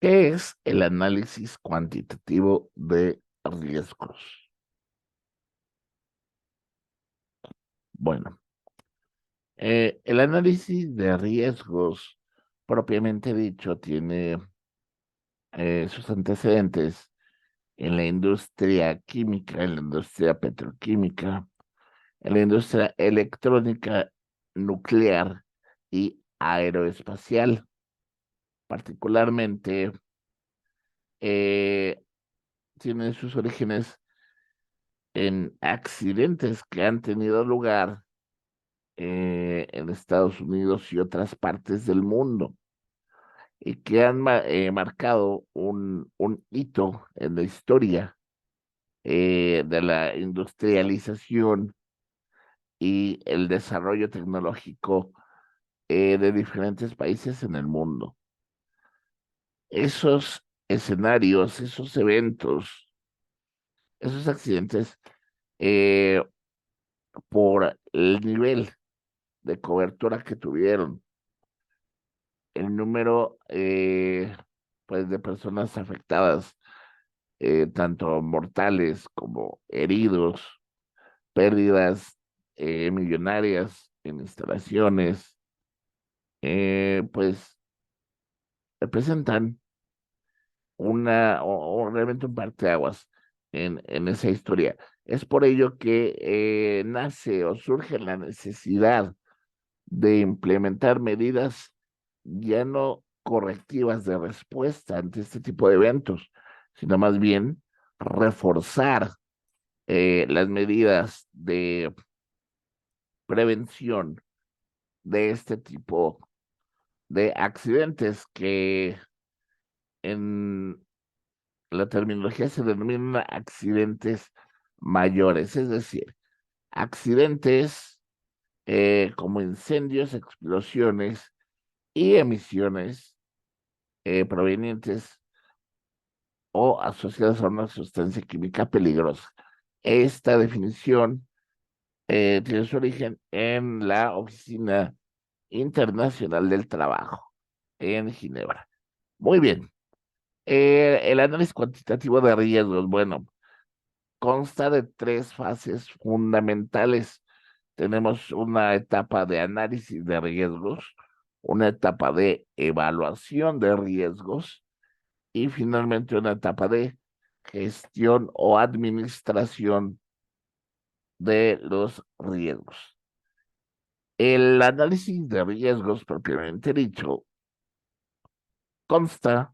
¿Qué es el análisis cuantitativo de riesgos? Bueno, el análisis de riesgos, propiamente dicho, tiene sus antecedentes en la industria química, en la industria petroquímica, en la industria electrónica, nuclear y aeroespacial. Particularmente, eh, tiene sus orígenes en accidentes que han tenido lugar en Estados Unidos y otras partes del mundo y que han marcado un hito en la historia de la industrialización y el desarrollo tecnológico de diferentes países en el mundo. Esos escenarios, esos eventos, esos accidentes, eh, por el nivel de cobertura que tuvieron, el número pues de personas afectadas, tanto mortales como heridos, pérdidas millonarias en instalaciones, pues representan o realmente un parteaguas en esa historia. Es por ello que nace o surge la necesidad de implementar medidas ya no correctivas de respuesta ante este tipo de eventos, sino más bien reforzar las medidas de prevención de este tipo de accidentes que en la terminología se denominan accidentes mayores, es decir, accidentes como incendios, explosiones y emisiones provenientes o asociadas a una sustancia química peligrosa. Esta definición tiene su origen en la Oficina Internacional del Trabajo en Ginebra. Muy bien. El análisis cuantitativo de riesgos, bueno, consta de tres fases fundamentales. Tenemos una etapa de análisis de riesgos, una etapa de evaluación de riesgos y finalmente una etapa de gestión o administración de los riesgos. El análisis de riesgos propiamente dicho consta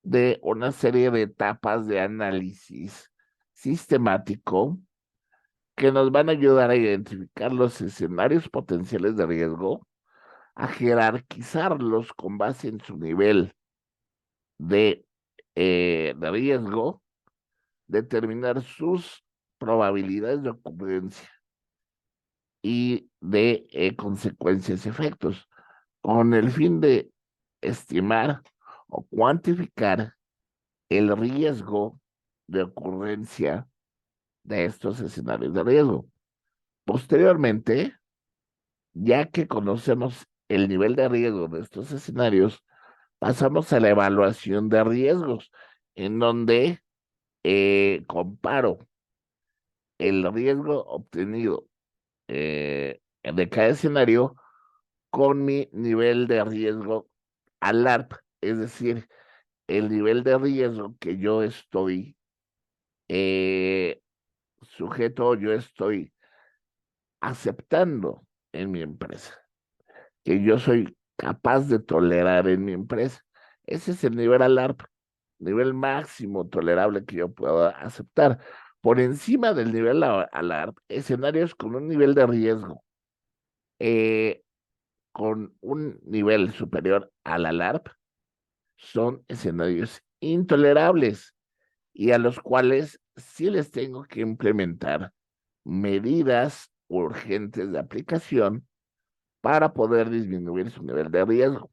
de una serie de etapas de análisis sistemático que nos van a ayudar a identificar los escenarios potenciales de riesgo, a jerarquizarlos con base en su nivel de, de riesgo, determinar sus probabilidades de ocurrencia y de consecuencias y efectos, con el fin de estimar o cuantificar el riesgo de ocurrencia de estos escenarios de riesgo. Posteriormente, ya que conocemos el nivel de riesgo de estos escenarios, pasamos a la evaluación de riesgos, en donde comparo el riesgo obtenido de cada escenario con mi nivel de riesgo ALARP, es decir, el nivel de riesgo que yo estoy eh, sujeto, yo estoy aceptando en mi empresa, que yo soy capaz de tolerar en mi empresa. Ese es el nivel ALARP, nivel máximo tolerable que yo puedo aceptar. Por encima del nivel ALARP, escenarios con un nivel de riesgo, eh, con un nivel superior al ALARP, son escenarios intolerables y a los cuales sí les tengo que implementar medidas urgentes de aplicación para poder disminuir su nivel de riesgo.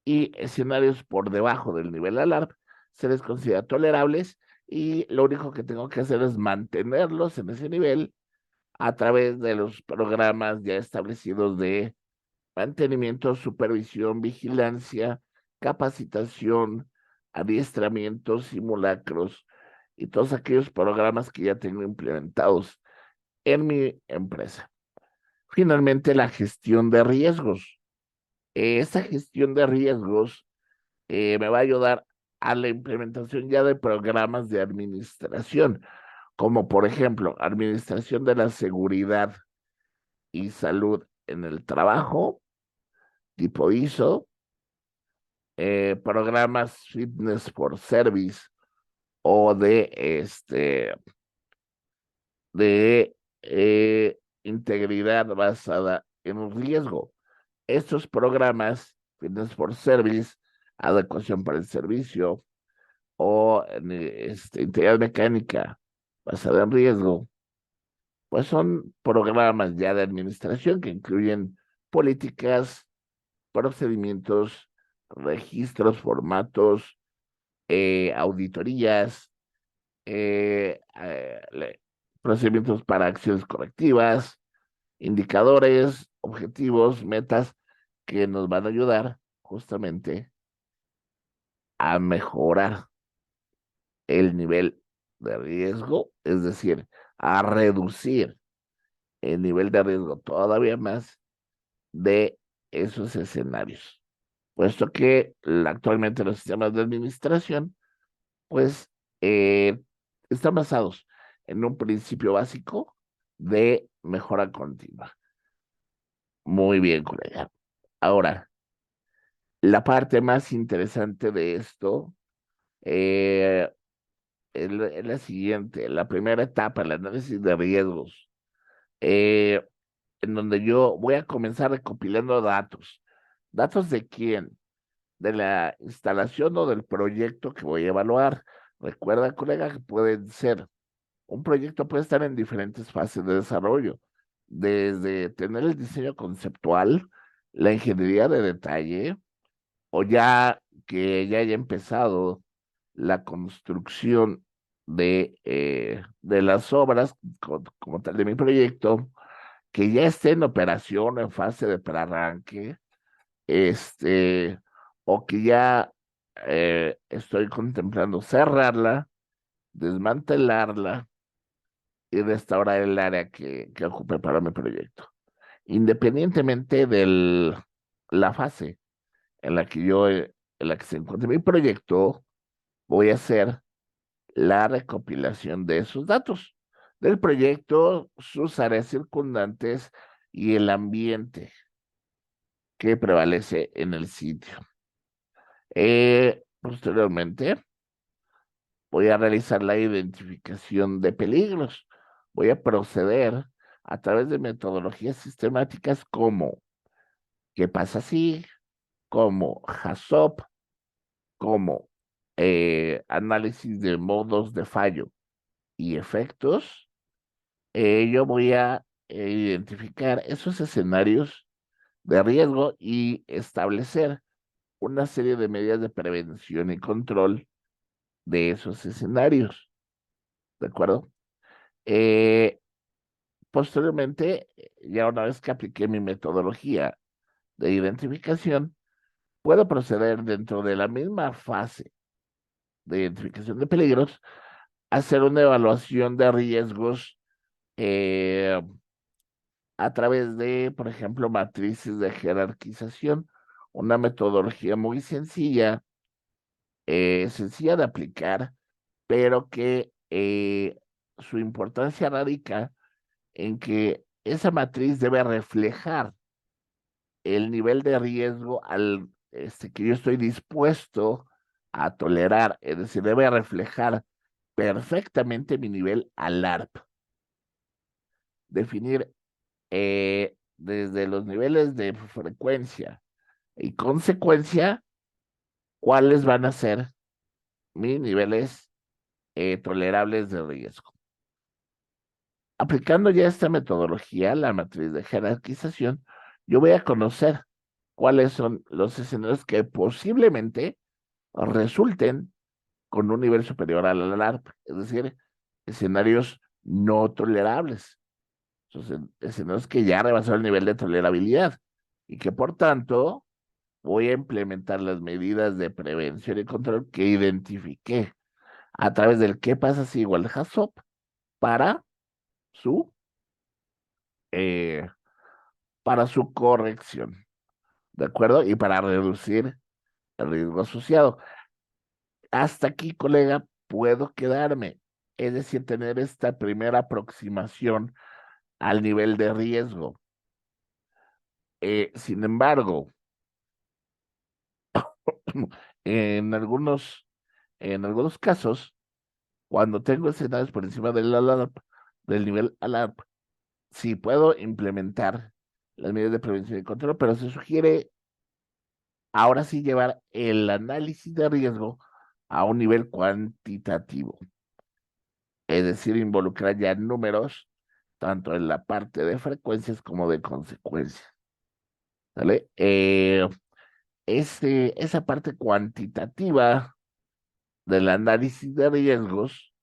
Y escenarios por debajo del nivel alarm se les considera tolerables y lo único que tengo que hacer es mantenerlos en ese nivel a través de los programas ya establecidos de mantenimiento, supervisión, vigilancia, capacitación, adiestramientos, simulacros y todos aquellos programas que ya tengo implementados en mi empresa. Finalmente, la gestión de riesgos. Esa gestión de riesgos me va a ayudar a la implementación ya de programas de administración, como por ejemplo, administración de la seguridad y salud en el trabajo, tipo ISO, programas fitness for service o de integridad basada en riesgo. Estos programas, fitness for service, adecuación para el servicio o integridad mecánica basada en riesgo, pues son programas ya de administración que incluyen políticas, procedimientos, registros, formatos, auditorías, eh, eh, procedimientos para acciones correctivas, indicadores, objetivos, metas que nos van a ayudar justamente a mejorar el nivel de riesgo, es decir, a reducir el nivel de riesgo todavía más de esos escenarios, puesto que actualmente los sistemas de administración, pues, están basados en un principio básico de mejora continua. Muy bien, colega. Ahora, la parte más interesante de esto eh, es la siguiente, la primera etapa, el análisis de riesgos, eh, en donde yo voy a comenzar recopilando datos. ¿Datos de quién? De la instalación o del proyecto que voy a evaluar. Recuerda, colega, que pueden ser, un proyecto puede estar en diferentes fases de desarrollo, desde tener el diseño conceptual, la ingeniería de detalle, o ya que ya haya empezado la construcción de las obras como tal de mi proyecto, que ya esté en operación, en fase de prearranque, este, o que ya estoy contemplando cerrarla, desmantelarla y restaurar el área que ocupe para mi proyecto. Independientemente de la fase en la que se encuentre mi proyecto, voy a hacer la recopilación de esos datos del proyecto, sus áreas circundantes y el ambiente que prevalece en el sitio. Posteriormente, voy a realizar la identificación de peligros. Voy a proceder a través de metodologías sistemáticas como ¿qué pasa si? Como HACCP, como análisis de modos de fallo y efectos. Yo voy a identificar esos escenarios de riesgo y establecer una serie de medidas de prevención y control de esos escenarios, ¿de acuerdo? Eh, Posteriormente, ya una vez que apliqué mi metodología de identificación, puedo proceder dentro de la misma fase de identificación de peligros a hacer una evaluación de riesgos eh, a través de, por ejemplo, matrices de jerarquización, una metodología muy sencilla de aplicar, pero que su importancia radica en que esa matriz debe reflejar el nivel de riesgo que yo estoy dispuesto a tolerar, es decir, debe reflejar perfectamente mi nivel ALARP, definir desde los niveles de frecuencia y consecuencia cuáles van a ser mis niveles tolerables de riesgo. Aplicando ya esta metodología, la matriz de jerarquización, yo voy a conocer cuáles son los escenarios que posiblemente resulten con un nivel superior al alarp, es decir, escenarios no tolerables, escenarios que ya rebasaron el nivel de tolerabilidad y que por tanto voy a implementar las medidas de prevención y control que identifiqué a través del qué pasa si igual HACCP para su, eh, para su corrección, ¿de acuerdo? Y para reducir el riesgo asociado. Hasta aquí, colega, puedo quedarme, es decir, tener esta primera aproximación al nivel de riesgo. Sin embargo, en algunos, en algunos casos, cuando tengo escenarios por encima del nivel alarp, sí puedo implementar las medidas de prevención y control, pero se sugiere ahora sí llevar el análisis de riesgo a un nivel cuantitativo, es decir, involucrar ya números tanto en la parte de frecuencias como de consecuencias. ¿Vale? Esa parte cuantitativa del análisis de riesgos,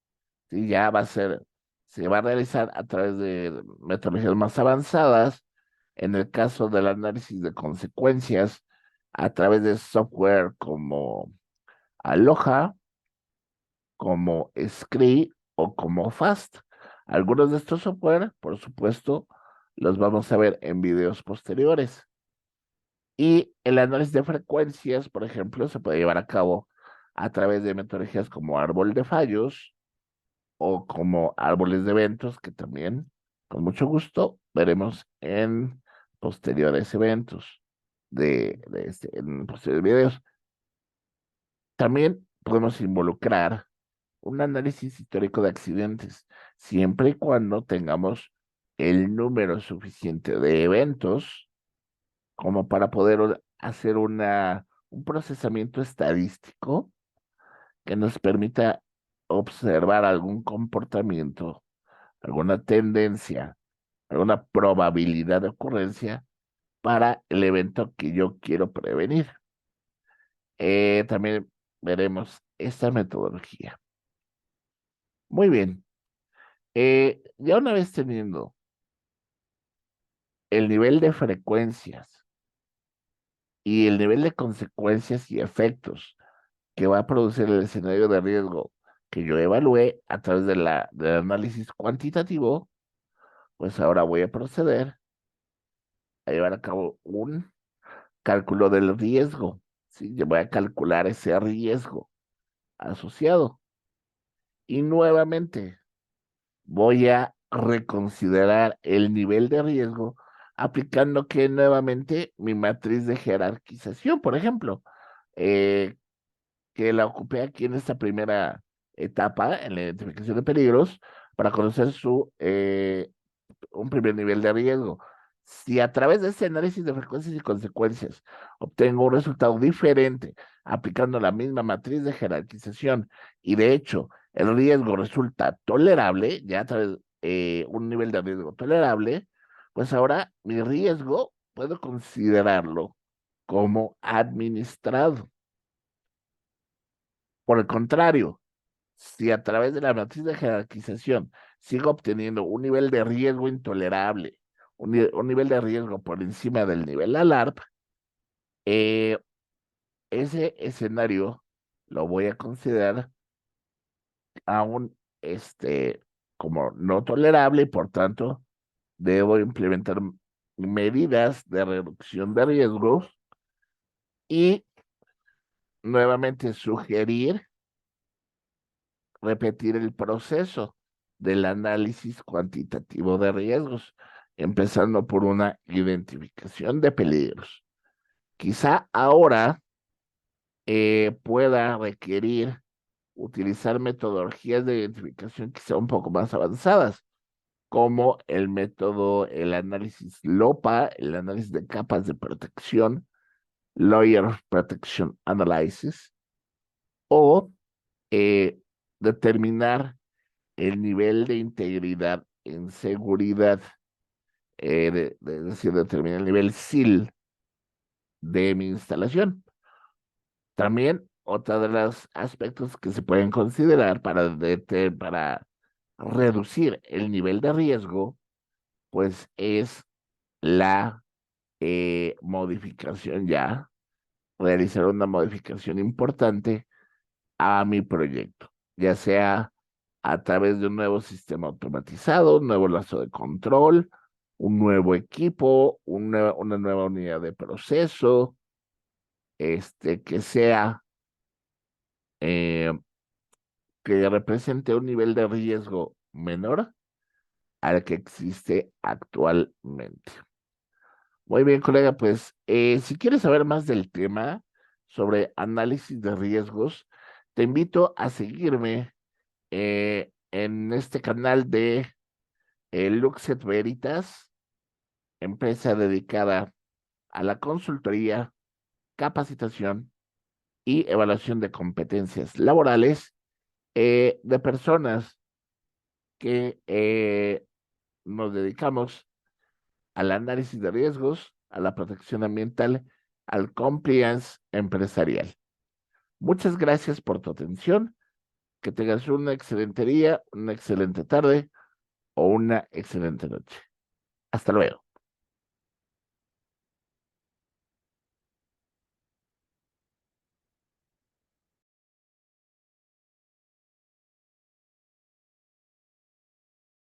sí, ya va a ser, se va a realizar a través de metodologías más avanzadas. En el caso del análisis de consecuencias, a través de software como Aloha, como Scree o como Fast. Algunos de estos software, por supuesto, los vamos a ver en videos posteriores. Y el análisis de frecuencias, por ejemplo, se puede llevar a cabo a través de metodologías como árbol de fallos o como árboles de eventos, que también, con mucho gusto, veremos en posteriores eventos en posteriores videos. También podemos involucrar un análisis histórico de accidentes, siempre y cuando tengamos el número suficiente de eventos como para poder hacer un procesamiento estadístico que nos permita observar algún comportamiento, alguna tendencia, alguna probabilidad de ocurrencia para el evento que yo quiero prevenir. También veremos esta metodología. Muy bien. Ya una vez teniendo el nivel de frecuencias y el nivel de consecuencias y efectos que va a producir el escenario de riesgo que yo evalué a través del análisis cuantitativo, pues ahora voy a proceder a llevar a cabo un cálculo del riesgo. ¿Sí? Yo voy a calcular ese riesgo asociado. Y nuevamente voy a reconsiderar el nivel de riesgo aplicando que nuevamente mi matriz de jerarquización, por ejemplo, eh, que la ocupé aquí en esta primera etapa, en la identificación de peligros, para conocer un primer nivel de riesgo. Si a través de este análisis de frecuencias y consecuencias obtengo un resultado diferente aplicando la misma matriz de jerarquización y de hecho el riesgo resulta tolerable, ya a través un nivel de riesgo tolerable, pues ahora mi riesgo puedo considerarlo como administrado. Por el contrario, si a través de la matriz de jerarquización sigo obteniendo un nivel de riesgo intolerable, un nivel de riesgo por encima del nivel ALARP, eh, ese escenario lo voy a considerar aún como no tolerable y por tanto debo implementar medidas de reducción de riesgos y nuevamente sugerir repetir el proceso del análisis cuantitativo de riesgos, empezando por una identificación de peligros. Quizá ahora pueda requerir utilizar metodologías de identificación quizá un poco más avanzadas, como el análisis LOPA, el análisis de capas de protección, Lawyer Protection Analysis, o eh, determinar el nivel de integridad en seguridad, es decir, determina el nivel SIL de mi instalación. También otra de los aspectos que se pueden considerar para reducir el nivel de riesgo, pues es la modificación ya realizar una modificación importante a mi proyecto, ya sea a través de un nuevo sistema automatizado, un nuevo lazo de control, un nuevo equipo, una nueva unidad de proceso, que sea, eh, que represente un nivel de riesgo menor al que existe actualmente. Muy bien, colega, pues si quieres saber más del tema sobre análisis de riesgos, te invito a seguirme en este canal de Luxet Veritas, empresa dedicada a la consultoría, capacitación y evaluación de competencias laborales de personas que nos dedicamos al análisis de riesgos, a la protección ambiental, al compliance empresarial. Muchas gracias por tu atención. Que tengas una excelente día, una excelente tarde o una excelente noche. Hasta luego.